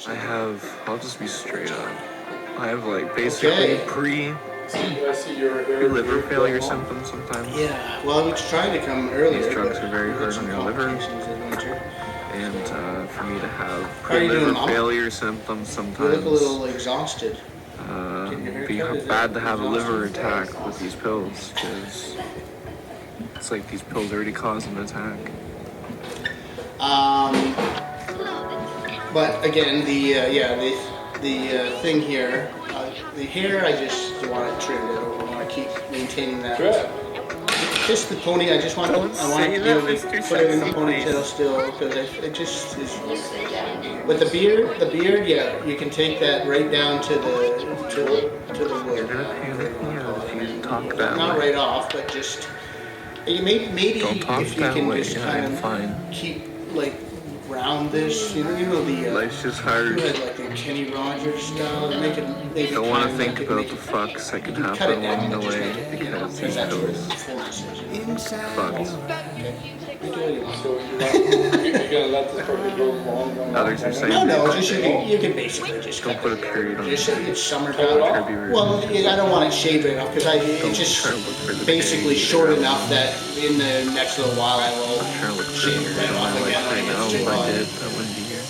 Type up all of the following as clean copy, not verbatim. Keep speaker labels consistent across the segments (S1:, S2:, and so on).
S1: I'll just be straight up. I have like basically pre-liver failure symptoms sometimes.
S2: Yeah, well, I was trying to come earlier.
S1: These drugs are very hard on your liver. And for me to have pre-liver failure symptoms sometimes.
S2: You look a little exhausted.
S1: It'd be bad to have a liver attack with these pills because it's like these pills already cause an attack.
S2: But again, the thing here, the hair, I just want it trimmed. I don't want to keep maintaining that. Just the pony. I want to be able to put it in the ponytail still because it just is. But the beard, yeah, you can take that right down to the wood. Not right off, but just maybe if you can just kind of keep like round this, you know the
S1: life's just hard.
S2: You had like the Kenny Rogers style. Make it.
S1: Don't want to think about the fucks that could happen along the way because these pills fucks. Others are saying
S2: no. Just you can basically just
S1: don't put a period on it.
S2: Just it's summertime. Well, I don't want it shaved right off because it's just basically short enough that in the next little while I will shave it right off again.
S1: Right now, if I did, I wouldn't be here.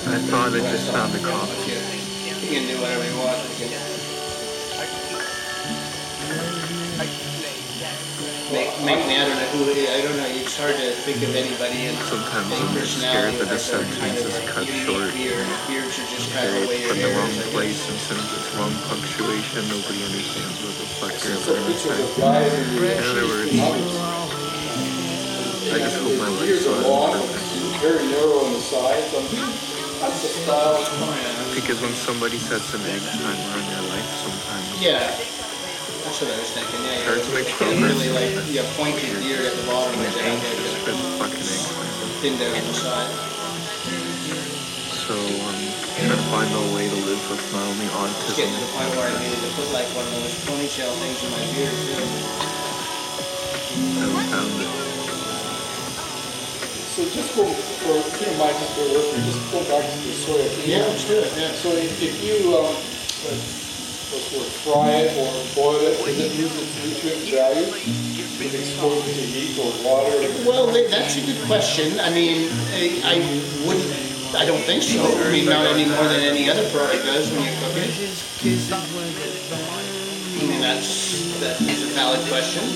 S1: I thought I just found a coffee.
S2: You can do whatever you want. Make me, I don't know, it's hard to think of anybody in
S1: sometimes I'm just scared that a sentence is cut short.
S2: Beards are just kind of
S1: put in the wrong place, and since it's wrong punctuation, nobody understands what the fuck you're going to say. In other words, I just hope my life's on purpose.
S3: Very narrow on the sides. That's the style.
S1: Because when somebody sets an egg timer on your life, sometimes.
S2: Yeah, that's what I was thinking. Yeah,
S1: it's hard to make progress.
S2: Really like you have pointed ear at the bottom of the egg.
S1: Fucking egg timer.
S2: Pinned down on the side.
S1: So I'm trying to find a way to live with my only autism.
S2: Getting to the point where I needed to put like one of those ponytail things in my beard too.
S1: I found it.
S3: So just go for, if you don't mind, just bear with me, just go back to the soya.
S2: Yeah, let's do it. Yeah.
S3: So if you fry it or boil it, does it lose its nutrient value if exposed to heat or water?
S2: Well, that's a good question. I mean, I don't think so. I mean, not any more than any other product does when you cook it. I mean, that's a valid question.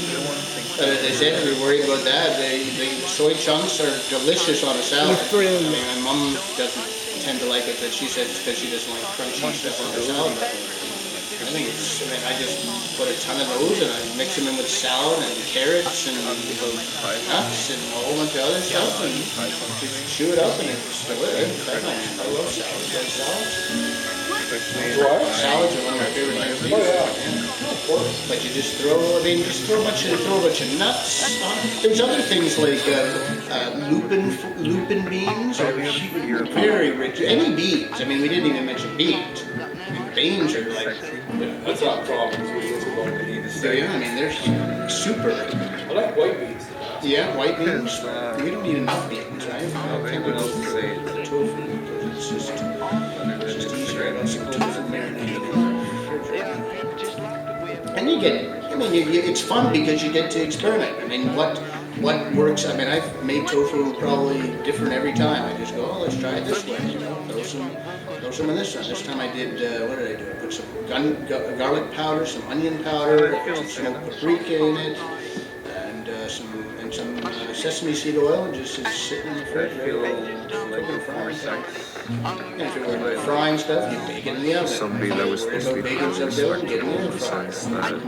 S2: But as I said, we worry about that. The soy chunks are delicious on a salad. I mean, my mom doesn't tend to like it, but she said it's because she doesn't like crunchy stuff on her salad. I just put a ton of those and I mix them in with salad and carrots and nuts and a whole bunch of other stuff and chew it up and it's delicious. I love salads. Salads are one of my favorite things.
S3: Oh yeah, of course.
S2: But you just throw a bunch of nuts on it. There's other things like lupin beans are very rich. Any beans. I mean, we didn't even mention beans. Beans are like...
S3: That's not a problem.
S2: I mean, they're super.
S3: I like white beans.
S2: Yeah, white beans. We don't need enough beans, right? It's just easier. I don't some tofu marinated. And you get, it's fun because you get to experiment. I mean, what works? I mean, I've made tofu probably different every time. I just go, let's try it this way. Throw some in this one. This time I did, what did I do? I put some garlic powder, some onion powder, some smoked paprika in it, and some sesame seed oil, and just sitting in the fridge. And if you're worried about frying stuff, you bake it in the oven.
S1: Somebody that was supposed to be having spectrum in the sense that her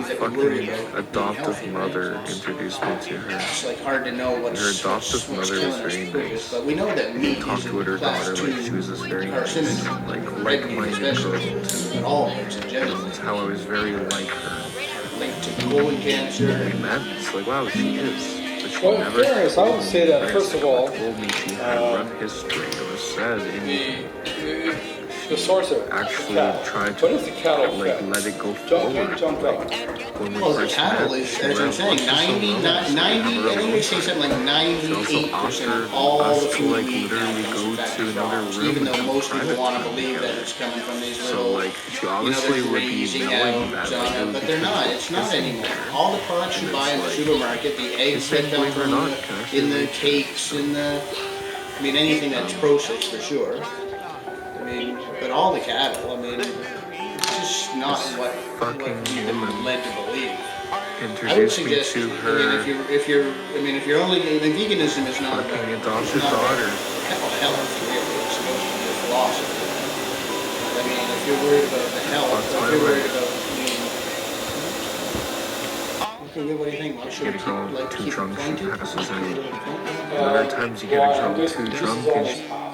S1: fucking adoptive mother introduced me to her.
S2: It's like hard to know what's
S1: her adoptive mother was very nice.
S2: But we know that meat
S1: talked to her daughter like she was this very nice, like like-minded girl.
S2: But all meats in general.
S1: That's how I was very like her.
S2: Linked to colon cancer.
S1: We met. It's like, wow, she is.
S3: Well, in fairness, I would say that first of all,
S1: told me she had run history. It was said in
S3: The source of it.
S1: actually
S3: Cattle.
S1: try
S3: What is the cattle
S1: to like
S3: fed?
S1: let it go
S3: Jump
S1: forward.
S3: in, jump out.
S1: When we
S2: Well, the
S1: first
S2: cattle
S1: met,
S2: is,
S1: she
S2: as I'm
S1: went
S2: saying,
S1: on to some
S2: 90,
S1: levels,
S2: 90,
S1: have her
S2: I think they say
S1: own.
S2: something like
S1: She also
S2: 98% of
S1: offered
S2: all
S1: us
S2: the
S1: to
S2: food
S1: like
S2: we eat now
S1: literally
S2: comes
S1: go
S2: from
S1: to
S2: factory
S1: another
S2: farms,
S1: room
S2: even
S1: and
S2: though
S1: have
S2: most people
S1: private
S2: want to
S1: time
S2: believe that
S1: together.
S2: it's coming from these
S1: So
S2: little,
S1: like she
S2: they're
S1: obviously would be
S2: grazing
S1: knowing
S2: out,
S1: that like it would
S2: but
S1: be
S2: they're not. It's not
S1: kissing
S2: anymore.
S1: here.
S2: All the products you
S1: And
S2: buy in
S1: it's
S2: the
S1: like
S2: supermarket, the eggs
S1: it's
S2: that
S1: like,
S2: come
S1: believe it or
S2: from
S1: not, can actually
S2: in the
S1: make sense.
S2: cakes,
S1: So
S2: in the, I mean, anything that's processed for sure. I mean, but all the cattle, I mean, it's just not
S1: this
S2: what
S1: fucking
S2: we've been
S1: woman
S2: led to believe. I would
S1: introduced me
S2: suggest,
S1: to
S2: I mean,
S1: her
S2: if you're only, I mean, veganism is not
S1: fucking
S2: about,
S1: adopted
S2: it's not
S1: daughter.
S2: about health, really. It's supposed to be a philosophy. I mean, if you're worried about the health,
S1: Fucked
S2: if
S1: my
S2: you're worried
S1: life.
S2: about, I mean, okay, what do you think? Well, should we
S1: Getting all
S2: keep,
S1: too
S2: keep it
S1: drunk, she
S2: pointed?
S1: passes
S2: Keep it a
S1: out.
S2: little pointed?
S1: Other times you get
S3: Yeah,
S1: drunk,
S3: this
S1: too
S3: is
S1: drunk, and
S3: almost half.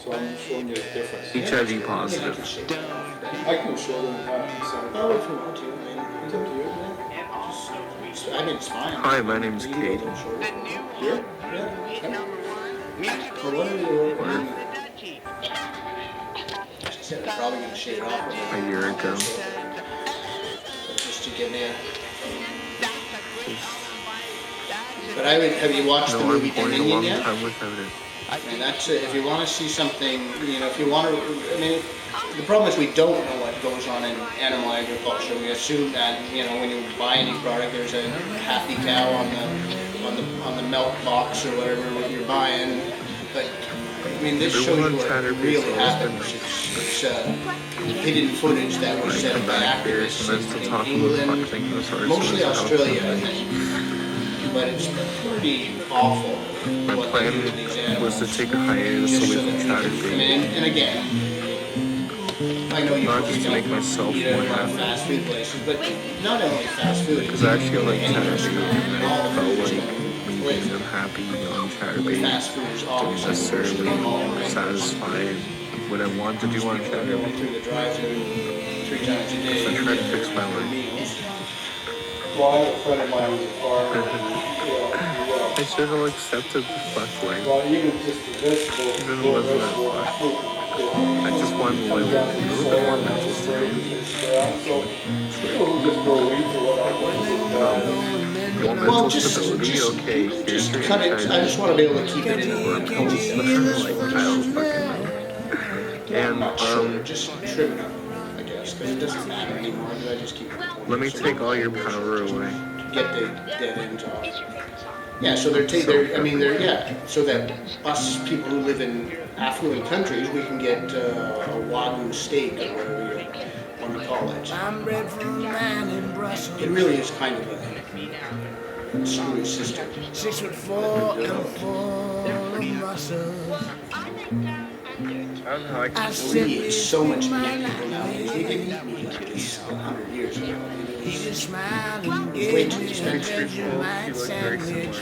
S3: So I'm showing you the difference.
S1: HIV
S2: I think I
S1: positive.
S2: can shake it off.
S3: I can show them half percent.
S2: Oh, if you want to, I mean,
S3: It's up to you.
S2: I mean, it's fine.
S1: Hi, my name's
S2: Read it
S1: Katie.
S2: or show it. Yeah? Yeah. Okay. Well, what are you, I mean, she said I'm probably gonna shave it off
S1: A year ago.
S2: just to give me a. But I would. Have you watched the
S1: No,
S2: movie
S1: I'm going a
S2: Dominion
S1: long
S2: yet?
S1: time without it.
S2: I mean, that's it. If you want to see something, you know, if you want to, I mean, the problem is we don't know what goes on in animal agriculture. We assume that, you know, when you buy any product, there's a happy cow on the milk box or whatever that you're buying. But I mean, this shows
S1: Everyone
S2: you
S1: on
S2: what
S1: Chatterbait
S2: really
S1: has
S2: happens.
S1: been
S2: It's hidden footage that was
S1: I
S2: set
S1: come
S2: by
S1: back here
S2: activists
S1: and I still
S2: in
S1: talk about
S2: England,
S1: fucking dinosaurs.
S2: mostly
S1: So it's
S2: Australia, I
S1: healthy.
S2: think. But it's pretty awful
S1: My
S2: what they do to
S1: plan
S2: these
S1: was
S2: animals.
S1: to take a hiatus
S2: Just
S1: away
S2: so
S1: from
S2: that we can, I
S1: Chatterbait.
S2: mean, and again, I know you
S1: Not
S2: probably
S1: just to
S2: don't
S1: make myself
S2: eat at
S1: more
S2: a lot of
S1: happy.
S2: fast food places, but not only fast food,
S1: Because I actually like
S2: any
S1: Chatterbait,
S2: restaurant,
S1: and
S2: all
S1: I
S2: the
S1: felt
S2: food is
S1: like
S2: going to
S1: me
S2: plate.
S1: being unhappy on
S2: But
S1: Chatterbait
S2: fast food is
S1: didn't
S2: obviously the worst
S1: necessarily
S2: of all, right?
S1: satisfy what I wanted to do on
S2: People are going through
S1: Chatterbait.
S2: the drive-thru 3 times a day
S1: So I
S2: to
S1: tried
S2: get
S1: to fix my
S2: their
S1: life.
S2: meals.
S3: Well, I have a friend of mine who's a farmer.
S1: I should have accepted the fuck life.
S3: Well, even just the vegetables,
S1: Even
S3: raw
S1: wasn't that
S3: vegetables,
S1: fuck.
S3: fruit,
S1: I just wanted a
S3: comes down to
S1: little bit
S3: soil
S1: more
S3: and
S1: mental
S3: just break
S1: stability.
S3: it. So people who just grow wheat or whatnot,
S1: You want
S2: Well,
S1: mental stability? Okay, here's your
S2: cut it. I just
S1: HIV.
S2: want to be able to keep it in a
S1: Or pills. Like, I don't fucking know.
S2: I'm
S1: And,
S2: not sure. Just trim it up, I guess, because it doesn't matter anymore. Because I just keep it.
S1: let me take all your power away.
S2: Get the dead ends off. Yeah, so I mean, they're, yeah, so that us people who live in affluent countries, we can get a Wagyu steak or whatever you want to call it.
S4: I'm bred from a man in Brussels.
S2: It really is kind of a screwy system.
S4: 6'4" and full of muscles.
S1: I don't know how I
S4: I
S1: can
S4: said,
S2: We eat so much meat people nowadays. We didn't eat meat like this 100 years ago.
S4: he just smiled and
S2: It's way
S4: gave
S2: too
S4: me a
S2: expensive.
S4: Vegemite sandwich.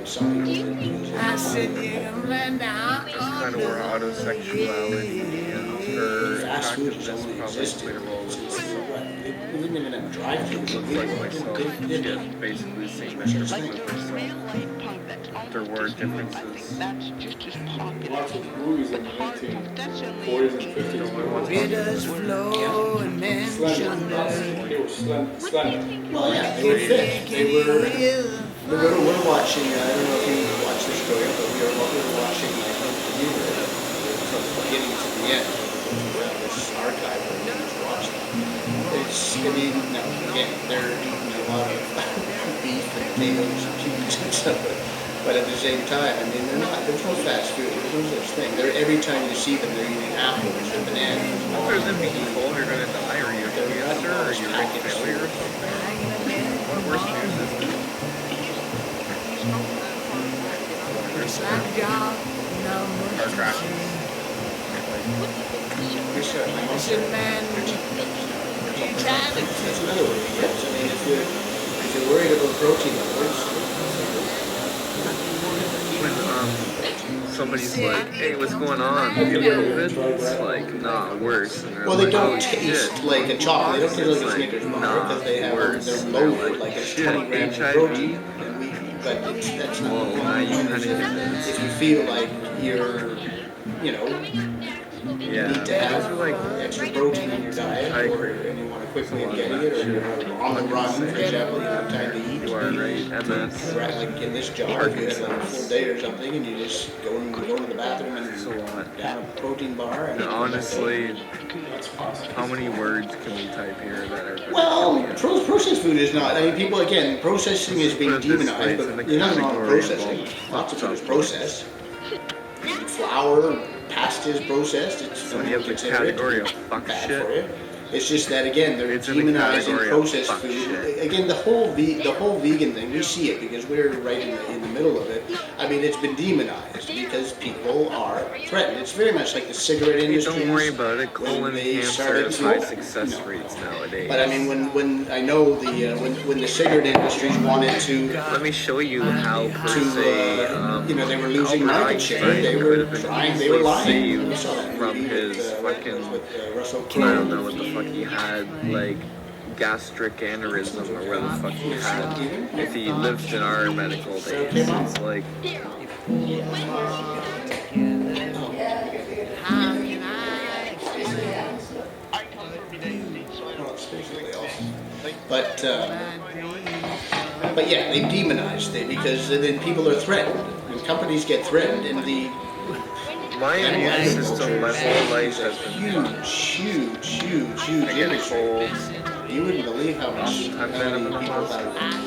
S2: Some people didn't.
S4: I said, you can blend down
S1: It's kind of where autosexuality and her
S2: Fast food has
S1: attractiveness
S2: only
S1: probably
S2: existed.
S1: played a role with
S2: Since,
S1: it.
S2: what, we didn't even have drive-throughs.
S1: Looks like myself. She had basically the same metrics with herself. There were differences.
S3: lots of movies in the 1940s and 50s.
S4: rivers flow and men
S3: Slender. They were slender.
S2: Well, yeah, they were fit. We were watching, I don't know if you watched this show yet, but we were watching like the viewer from the beginning to the end. This archive that we just watched. It's, I mean, no, again, they're eating a lot of beef and potatoes and cheese and stuff. But at the same time, I mean, there's no fast food. There's no such thing. Every time you see them, they're eating apples or bananas.
S1: Other than being told you're gonna die, or you have cancer, or you're a failure or something. What worse news is this?
S4: It's like a job, no
S1: Car crashes.
S4: I said, man, you tried it.
S2: That's another way. Yes, I mean, if you're worried about protein levels,
S1: When somebody's like, "Hey, what's going on? Do you have COVID?" It's like, "Nah, worse." And they're
S2: well, they
S1: like,
S2: don't
S1: "Oh,
S2: taste
S1: shit."
S2: like a chocolate. They don't taste like a
S1: It's
S2: Snickers bar
S1: nah,
S2: because they have
S1: worse.
S2: they're
S1: And they're
S2: loaded like it's
S1: shit,
S2: 20 grams of
S1: HIV?
S2: protein. But that's not
S1: Well,
S2: the
S1: now you
S2: point.
S1: kinda
S2: Is
S1: get this.
S2: if you feel like you're, you know, you
S1: Yeah,
S2: need to have
S1: those are like
S2: extra protein in your diet, and you want to quickly get it, or you're on the run, for example, you don't have time to eat.
S1: you are right. MS.
S2: Right, like in this job, if you had like a full day or something, and you just go to the bathroom and
S1: It's a lot.
S2: down a protein bar.
S1: And honestly, how many words can we type here that are gonna
S2: Well,
S1: kill you?
S2: processed food is not. I mean, people again, processing is being
S1: Put it this way,
S2: demonized,
S1: it's in
S2: but
S1: the
S2: you're not wrong with
S1: category of
S2: processing.
S1: all
S2: Lots of food is
S1: fucked up
S2: processed. Flour, pasta is processed. It's
S1: So you have the category of fuck
S2: bad
S1: shit.
S2: for you. It's just that again, they're
S1: It's in the
S2: demonizing
S1: category of
S2: processed
S1: fuck
S2: food.
S1: shit.
S2: Again, the whole vegan thing, we see it because we're right in the middle of it. I mean, it's been demonized because people are threatened. It's very much like the cigarette
S1: Hey,
S2: industry.
S1: don't worry about it.
S2: when
S1: Colon
S2: they
S1: cancer
S2: started
S1: has
S2: to-
S1: high success
S2: No.
S1: rates nowadays.
S2: But I mean, when I know when the cigarette industries wanted to
S1: Let me show you how per se,
S2: they were losing
S1: Albert
S2: market share.
S1: Einstein
S2: They
S1: could
S2: were
S1: have been
S2: trying. They were
S1: easily
S2: lying. We
S1: saved
S2: saw that
S1: from
S2: movie
S1: his fucking,
S2: Russell
S1: I
S2: Crowe.
S1: don't know what the fuck he had, like gastric aneurysm or where the fuck he had. If he lived in our medical days, it's like,
S4: How can I explain
S2: Well, it's basically awesome. But
S4: my dreams?
S2: but yeah, they demonize it because then people are threatened. And companies get threatened, and the
S1: my immune system my whole life has been fucked.
S2: huge
S1: I get
S2: industry.
S1: colds.
S2: You wouldn't believe how much how
S1: I've been
S2: many
S1: in the
S2: people
S1: hospital.
S2: have.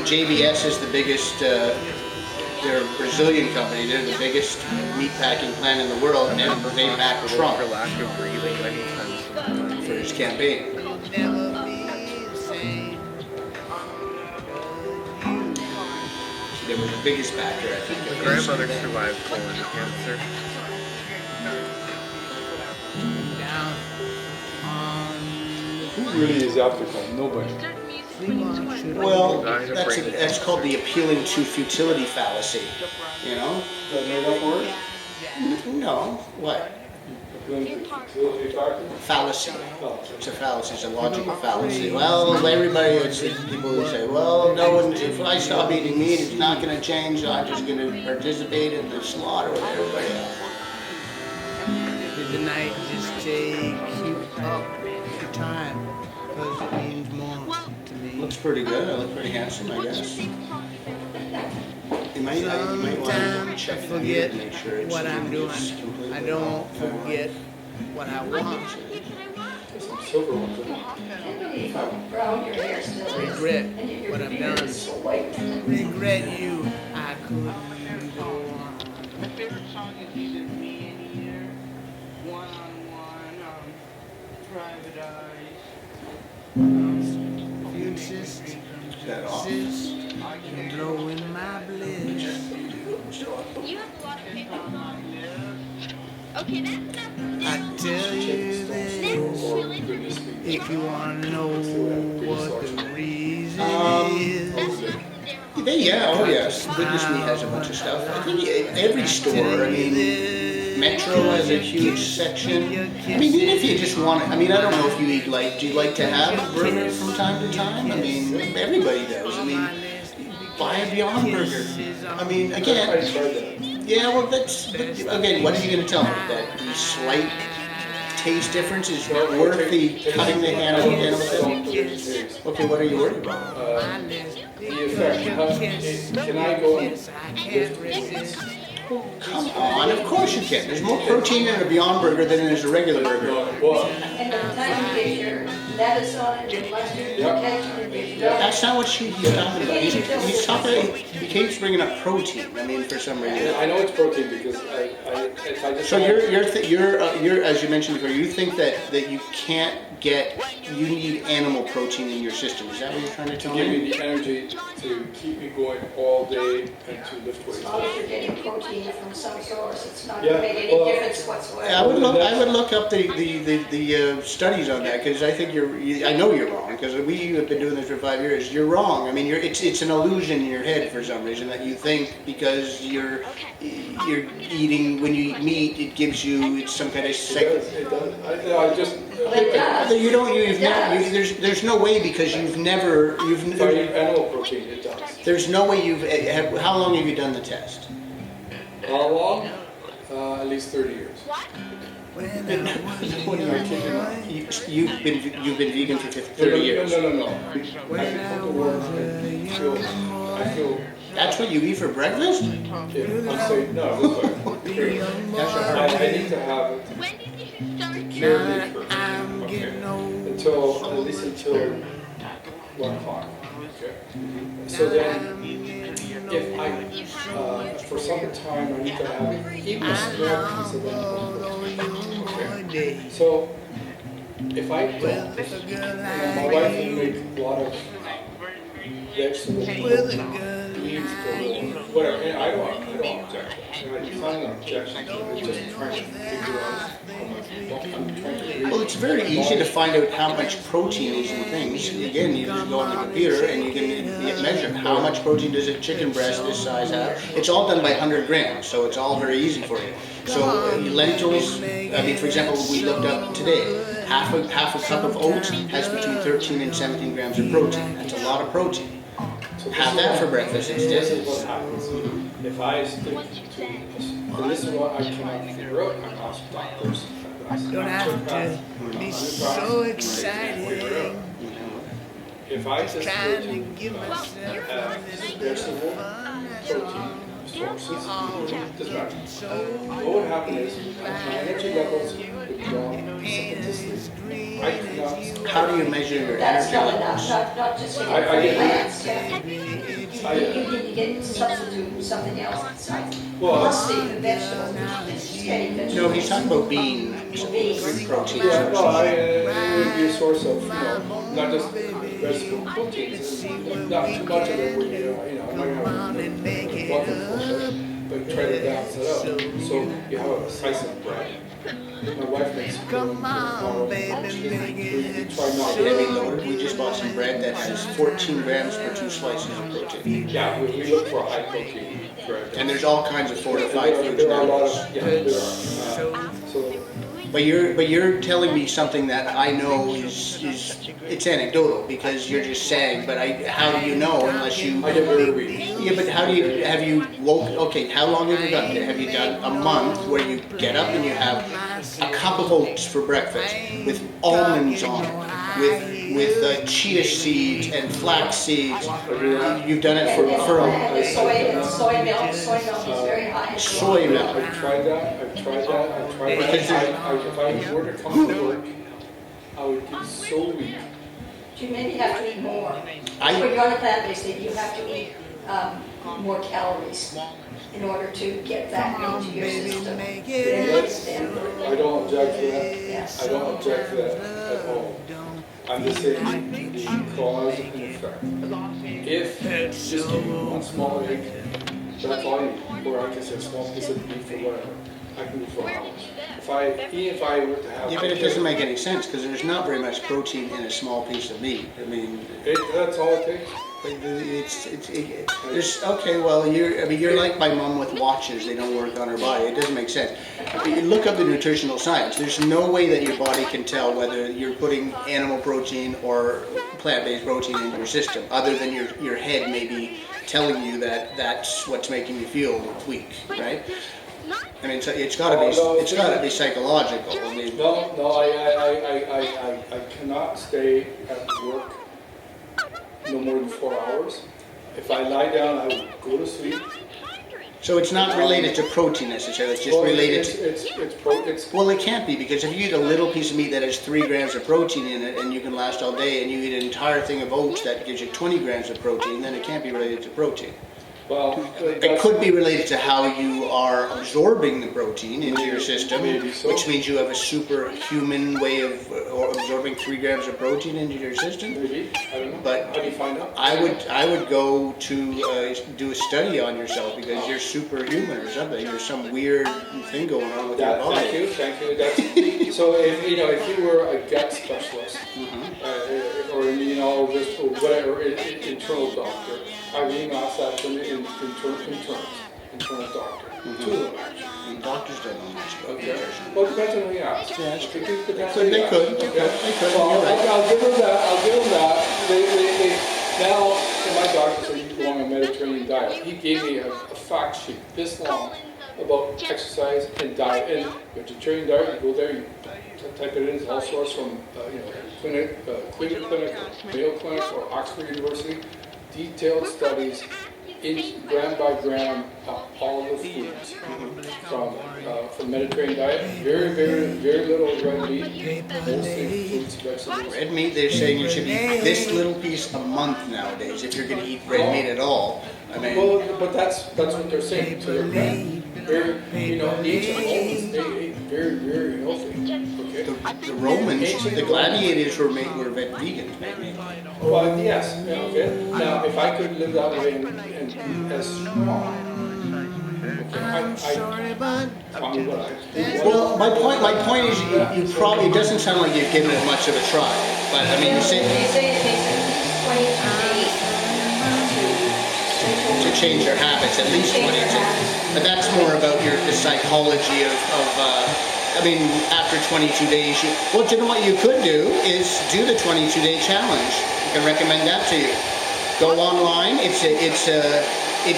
S2: JBS is the biggest. They're a Brazilian company. They're the biggest meat packing plant in the world, and they back Trump
S1: For lack of breathing many times.
S2: for his campaign.
S4: Never be the same.
S2: They were the biggest backer, I think.
S1: My
S2: of his.
S1: grandmother survived colon cancer.
S4: Down on
S3: Who really is after Trump? Nobody.
S2: Well, that's called the appealing to futility fallacy. You know?
S3: Is that made up word?
S2: No. What?
S3: Utility factor?
S2: Fallacy.
S3: Oh,
S2: It's a fallacy. It's a logical fallacy. Well, everybody, it's people who say, well, no one. If I stop eating meat, it's not going to change. So I'm just going to participate in the slaughter with everybody else.
S4: the night just keep up the time because it means more to me.
S2: Looks pretty good. I look pretty handsome, I guess. You might want to
S4: Sometimes
S2: check
S4: I
S2: it
S4: forget
S2: to make sure it's
S4: what I'm doing.
S2: completely
S4: I don't forget what I want.
S3: some silver ones in it.
S4: Regret what I've done. Regret you. I couldn't go on. My favorite song is either Me and Here, One on One, Private Eyes. If you insist,
S2: that off?
S4: blow in my bliss.
S5: You have a lot of paper. Okay, that's enough.
S4: I tell you this,
S3: Goodness me.
S4: if you want to know what the reason is.
S2: Oh yes. Goodness Me has a bunch of stuff. I think every store, I mean, Metro has a huge section. I mean, even if you just want to, I mean, I don't know if you eat, like, do you like to have a burger from time to time? I mean, everybody does. I mean, buy a Beyond Burger. I mean,
S3: I
S2: again,
S3: tried that.
S2: yeah, well, again, what are you going to tell me? That the slight taste difference is worth the cutting the hand of the animal? Okay, what are you worried about?
S3: The effect. Can I go and
S2: Come on, of course you can. There's more protein in a Beyond Burger than in a regular burger.
S3: Well,
S6: And by the time you get your lettuce on it, your mustard, your ketchup, and your
S2: That's not what he's talking about. He's talking. He keeps bringing up protein. I mean, for some reason.
S3: I know it's protein because if I just
S2: So you're as you mentioned before, you think that you can't get, you need animal protein in your system. Is that what you're trying to tell
S3: give
S2: me?
S3: me the energy to keep me going all day and to lift weights.
S6: as long as you're getting protein from some source, it's not
S3: Yeah,
S6: gonna make any
S3: well,
S6: difference whatsoever.
S2: I would look up the studies on that because I think I know you're wrong because we have been doing this for 5 years. You're wrong. I mean, it's an illusion in your head for some reason that you think because you're eating, when you eat meat, it gives you, it's some kind of
S3: It does. I just.
S6: It does.
S2: there's no way because you've never
S3: If I eat animal protein, it does.
S2: there's no way how long have you done the test?
S3: How long? At least 30 years.
S2: You've been vegan for 30 years.
S3: No. I can come to work and I feel.
S2: That's what you eat for breakfast?
S3: Yeah, I'm saying no. This way. I need to have it.
S5: When did you start?
S3: Carry me first. Okay. Until at least until 1 o'clock. Okay. So then, if I for some time I need to have even a small piece of it. Okay. So if I don't, my wife will make a lot of vegetables, beans, whatever. And I don't object. It's not an objection. It's just trying to figure out how much. I'm trying to.
S2: Well, it's very easy to find out how much protein is in things. Again, you just go on the computer and you can measure how much protein does a chicken breast this size have. It's all done by 100 grams, so it's all very easy for you. So lentils, I mean, for example, we looked up today, half a cup of oats has between 13 and 17 grams of protein. That's a lot of protein. Have that for breakfast
S3: This
S2: instead.
S3: is what happens. If I stick to this, and this is what I cannot figure out. I ask doctors.
S4: Don't have to be so excited.
S3: If I just
S4: Trying to
S3: would
S4: give myself
S3: have vegetable protein sources, doesn't matter. What would happen is my energy levels would drop precipitously. I cannot.
S2: How do you measure your
S6: That's
S2: energy
S6: not
S2: levels?
S6: enough, not just for
S3: I get
S6: plants, yeah. You need to get substitute with something else besides.
S3: Well,
S6: Plus the vegetables, steady
S2: No,
S6: vegetables.
S2: he's talking about bean protein.
S3: yeah, no, it would be a source of, not just vegetable proteins, and not too much of it where I'm not going to have wonderful, but try to balance it out. So you have a slice of bread. My wife makes
S4: Come on, baby, make it so.
S2: We just bought some bread that has 14 grams per 2 slices of protein.
S3: Yeah, we look for high protein bread.
S2: And there's all kinds of fortified foods
S3: There are a lot
S2: nowadays.
S3: of, there are. So,
S2: But you're telling me something that I know is it's anecdotal because you're just saying. But how do you know unless you?
S3: I get very weak.
S2: Yeah, but have you woke? Okay, how long have you done it? Have you done a month where you get up and you have a cup of oats for breakfast with almonds on it, with chia seeds and flax seeds? You've done it for
S6: And soy milk is very high. in
S2: soy milk.
S3: I've tried that.
S2: Because
S3: If I were to come to work, I would get so weak.
S6: You maybe have to eat more.
S2: I-
S6: When you're on a plant-based diet, you have to eat more calories in order to get that into your system.
S3: I don't object to that.
S6: Yes.
S3: I don't object to that at all. I'm just saying the cause and effect. If you just give me one small egg, that's all I need. Or I can say a small piece of beef or whatever. I can do 4 hours. If I were to have.
S2: Yeah, but it doesn't make any sense because there's not very much protein in a small piece of meat. I mean,
S3: That's all it takes.
S2: there's okay. Well, you're like my mom with watches. They don't work on her body. It doesn't make sense. You look up the nutritional science. There's no way that your body can tell whether you're putting animal protein or plant-based protein into your system, other than your head may be telling you that that's what's making you feel weak, right? I mean, it's got to be psychological. I mean,
S3: No, I cannot stay at work no more than 4 hours. If I lie down, I will go to sleep.
S2: so it's not related to protein necessarily. It's just related to.
S3: It's
S2: Well, it can't be because if you eat a little piece of meat that has 3 grams of protein in it and you can last all day, and you eat an entire thing of oats that gives you 20 grams of protein, then it can't be related to protein.
S3: well.
S2: It could be related to how you are absorbing the protein into your system,
S3: Maybe so.
S2: which means you have a superhuman way of absorbing 3 grams of protein into your system.
S3: Maybe, I don't know.
S2: But
S3: How do you find out?
S2: I would go to do a study on yourself because you're superhuman or something. There's some weird thing going on with your
S3: Yeah,
S2: body.
S3: thank you. That's, so if you were a gut specialist, or just whatever internal doctor, I would even ask that from the internal doctor. 2 of them actually.
S2: Doctors don't know much about
S3: Okay.
S2: nutrition.
S3: Well, it depends on who you ask.
S2: Yeah, that's true.
S3: It depends
S2: So
S3: on who
S2: they
S3: you
S2: could,
S3: ask,
S2: they
S3: okay?
S2: could, they could,
S3: Well,
S2: you're right.
S3: I'll give them that. They now, my doctor said you go on a Mediterranean diet. He gave me a fact sheet this long about exercise and diet. And vegetarian diet, you go there, you type it in, it's all sourced from, clinic, Cleveland Clinic, Mayo Clinic, or Oxford University. Detailed studies, gram by gram, all the foods from Mediterranean diet. Very little red meat, mostly fruits, vegetables.
S2: Red meat, they're saying you should eat this little piece a month nowadays if you're going to eat red meat at all. I mean,
S3: Well, but that's what they're saying to their grand. Very, ancient Romans, they ate very healthy. Okay.
S2: the Romans, the gladiators were vegans, maybe.
S3: Well, yes, yeah, okay. Now, if I could live that way and be as strong, okay, tell me what I do.
S2: Well, my point is, you probably, it doesn't sound like you've given it much of a try, but I mean, you say
S6: They say it takes 22 days
S2: to change your habits, at least 22. But that's more about the psychology of I mean, after 22 days, you know what you could do is do the 22-day challenge. I can recommend that to you. Go online. It's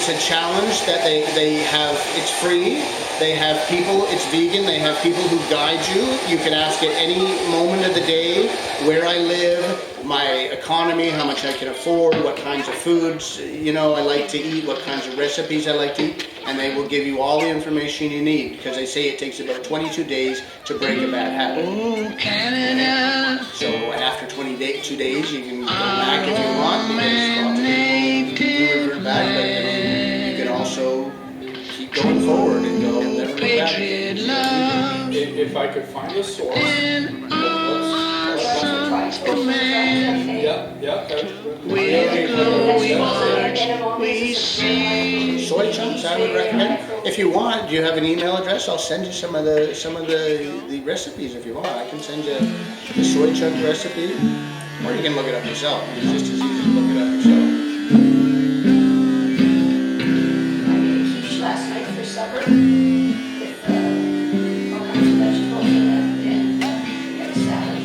S2: a challenge that they have. It's free. They have people. It's vegan. They have people who guide you. You can ask at any moment of the day where I live, my economy, how much I can afford, what kinds of foods I like to eat, what kinds of recipes I like to eat, and they will give you all the information you need because they say it takes about 22 days to break a bad habit.
S4: Oh, Canada.
S2: So after 22 days, you can go back if you want because lots of people do revert back, but you can also keep going forward and go never go back.
S3: If I could find a source,
S2: Soy chunks, I would recommend. If you want, do you have an email address? I'll send you some of the recipes if you want. I can send you the soy chunk recipe, or you can look it up yourself. It's just as easy to look it up yourself.
S6: I made quiche last night for supper with all kinds of vegetables and we had a salad.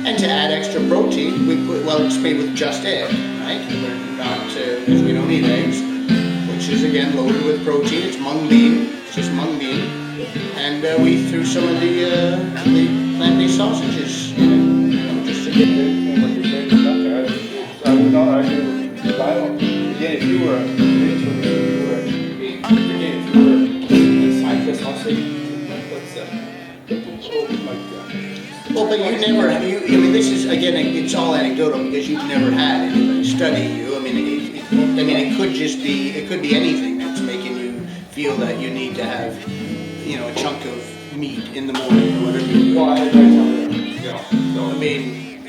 S2: And to add extra protein, it's made with just egg, right? We're not, because we don't eat eggs, which is again loaded with protein. It's mung bean, it's just mung bean. And we threw some of the plant-based sausages in it, just to get
S3: I would not argue with the Bible. Again, if you were a scientist, I'll say
S2: Well, but you never, I mean, this is, again, it's all anecdotal because you've never had anybody study you. I mean, it could just be, it could be anything that's making you feel that you need to have, a chunk of meat in the morning or whatever you do.
S3: Well,
S2: I mean,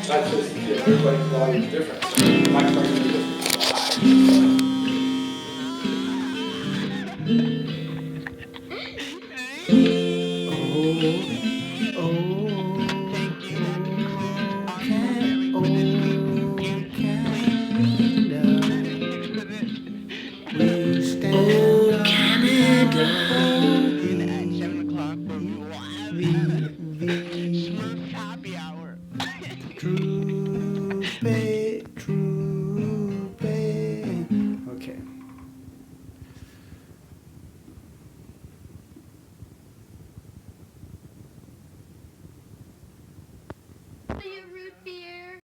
S3: that's just, everybody's body is different. So my question is,
S4: Okay.
S5: Your root beer.